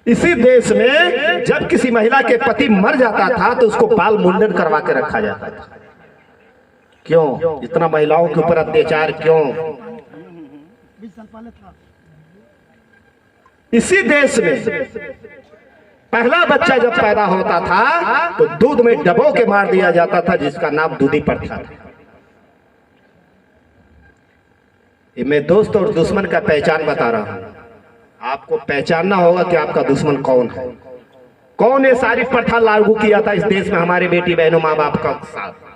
इसी देश में जब किसी महिला के पति मर जाता था तो उसको बाल मुंडन करवा के रखा जाता था। क्यों? इतना महिलाओं के ऊपर अत्याचार क्यों? इसी देश में पहला बच्चा जब पैदा होता था तो दूध में डबो के मार दिया जाता था, जिसका नाम दूधी प्रथा था। ये मैं दोस्त और दुश्मन का पहचान बता रहा हूं। आपको पहचानना होगा कि आपका दुश्मन कौन है। कौन ये सारी प्रथा लागू किया था इस देश में हमारे बेटी बहनों माँ बाप का साथ।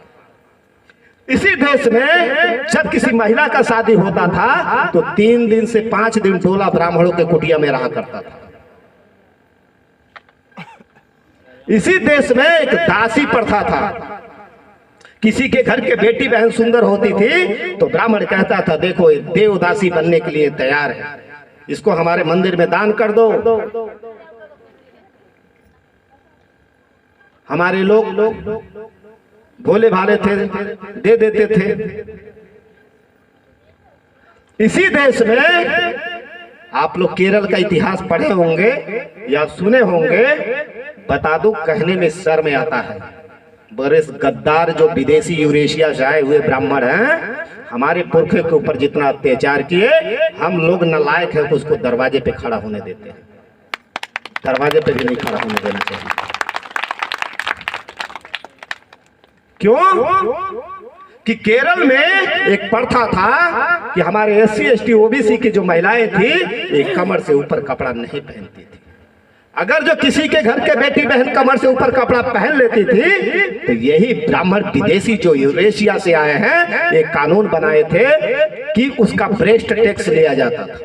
इसी देश में जब किसी महिला का शादी होता था तो 3 दिन से 5 दिन डोला ब्राह्मणों के कुटिया में रहा करता था। इसी देश में एक दासी प्रथा था। किसी के घर के बेटी बहन सुंदर होती थी तो ब्राह्मण कहता था, देखो ये देवदासी बनने के लिए तैयार है, इसको हमारे मंदिर में दान कर दो। हमारे लोग भोले भाले थे, दे देते थे। इसी देश में आप लोग केरल का इतिहास पढ़े होंगे या सुने होंगे, बता दो कहने में शर्म आता है। बड़े गद्दार जो विदेशी यूरेशिया से आए हुए ब्राह्मण हैं, हमारे पुरखे के ऊपर जितना अत्याचार किए, हम लोग नालायक हैं तो उसको दरवाजे पे खड़ा होने देते हैं। दरवाजे पे भी नहीं खड़ा होने देना चाहिए। क्यों? कि केरल में एक प्रथा था कि हमारे SC ST OBC की जो महिलाएं थी एक कमर से ऊपर कपड़ा नहीं पहनती थी। अगर जो किसी के घर के बेटी बहन कमर से ऊपर कपड़ा पहन लेती थी तो यही ब्राह्मण विदेशी जो यूरेशिया से आए हैं एक कानून बनाए थे कि उसका ब्रेस्ट टैक्स लिया जाता था।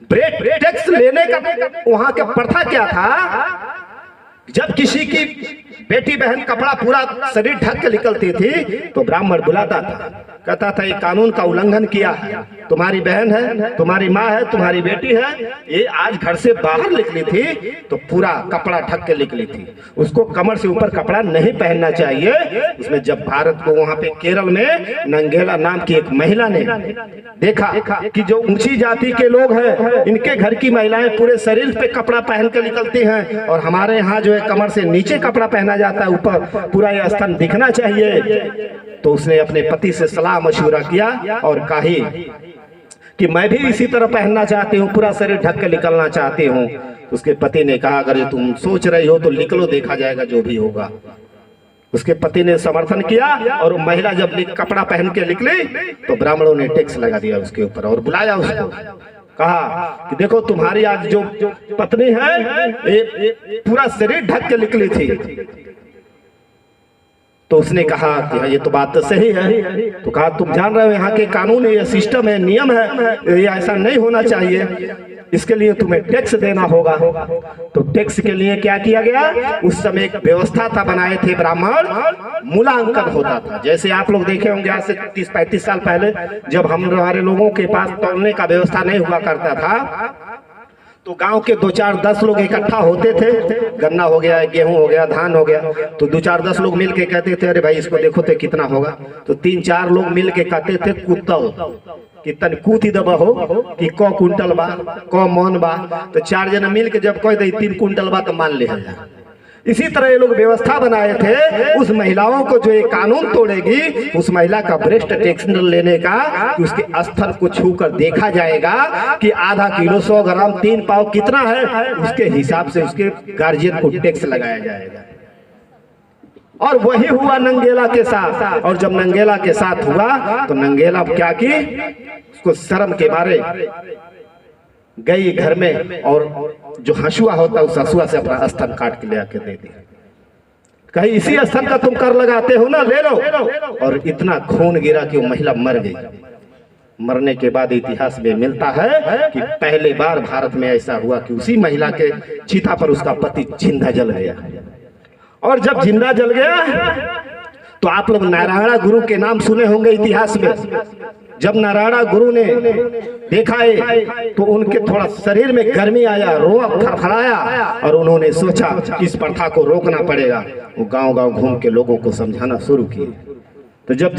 ब्रेस्ट टैक्स लेने का वहां का प्रथा क्या था? जब किसी की बेटी बहन कपड़ा पूरा शरीर ढक के निकलती थी तो ब्राह्मण बुलाता था, कहता था ये कानून का उल्लंघन किया है, तुम्हारी बहन है, तुम्हारी माँ है, तुम्हारी बेटी है, ये आज घर से बाहर निकली थी तो पूरा कपड़ा ढक के निकली थी, उसको कमर से ऊपर कपड़ा नहीं पहनना चाहिए। उसमें जब भारत को वहां पे केरल में नंगेला नाम की एक महिला ने देखा कि जो ऊंची जाति के लोग हैं इनके घर की महिलाएं पूरे शरीर पे कपड़ा पहन के निकलती हैं और हमारे यहाँ जो है कमर से नीचे कपड़ा पहना जाता है, ऊपर पूरा ये स्तन दिखना चाहिए, तो उसने अपने पति से सलाह मशवरा किया और कही कि मैं भी इसी तरह पहनना चाहती हूँ, पूरा शरीर ढक के निकलना चाहती हूँ। उसके पति ने कहा, अगर तुम सोच रही हो तो निकलो, देखा जाएगा जो भी होगा। उसके पति ने समर्थन किया और महिला जब कपड़ा पहन के निकली तो ब्राह्मणों ने टैक्स लगा दिया उसके ऊपर और बुलाया उसको, कहा कि देखो तुम्हारी आज जो पत्नी है ये पूरा शरीर ढक के निकली थी। तो उसने कहा कि हाँ ये तो बात तो सही है। तो कहा तुम जान रहे हो यहाँ के कानून है, ये सिस्टम है, नियम है, ये ऐसा नहीं होना चाहिए, इसके लिए तुम्हें टैक्स देना होगा। तो टैक्स के लिए क्या किया गया? उस समय एक व्यवस्था था, बनाए थे ब्राह्मण, मूलांकन होता था। जैसे आप लोग देखे होंगे आज से 30-35 साल पहले जब हमारे लोगों के पास तौलने का व्यवस्था नहीं हुआ करता था तो गांव के 2-4-10 लोग इकट्ठा होते थे, गन्ना हो गया, गेहूं हो गया, धान हो गया, तो 2-4-10 लोग मिल के कहते थे, अरे भाई इसको देखो तो कितना होगा। तो 3-4 लोग मिल के कहते थे कुत्तल कितन कूती दबा हो कि क कुंटल बा, क मन बा, तो 4 जना मिल के जब कह दे 3 कुंटल बा तो मान लिया जाए। इसी तरह ये लोग व्यवस्था बनाए थे उस महिलाओं को जो ये कानून तोड़ेगी उस महिला का ब्रेस्ट टैक्स लेने का, कि उसके स्थल को छूकर देखा जाएगा कि आधा किलो 100 ग्राम 3 पाव कितना है, उसके हिसाब से उसके गार्जियन को टैक्स लगाया जाएगा। और वही हुआ नंगेला के साथ। और जब नंगेला के साथ हुआ तो नंगेला क्या की, उसको शर्म के मारे गई घर में और जो हसुआ होता है उस हसुआ से अपना स्तन काट के ले आके दे दिया, कहीं इसी स्तन का तुम कर लगाते हो ना, ले लो। और इतना खून गिरा कि वो महिला मर गई। मरने के बाद इतिहास में मिलता है कि पहले बार भारत में ऐसा हुआ कि उसी महिला के चिता पर उसका पति जिंदा जल गया। और जब जिंदा जल गया तो आप लोग नारायणा गुरु के नाम सुने होंगे इतिहास में। जब नारायणा गुरु ने देखा है तो उनके थोड़ा शरीर में गर्मी आया, रोआ फड़फड़ाया और उन्होंने सोचा कि इस प्रथा को रोकना पड़ेगा। वो गांव-गांव घूम के लोगों को समझाना शुरू किए। तो जब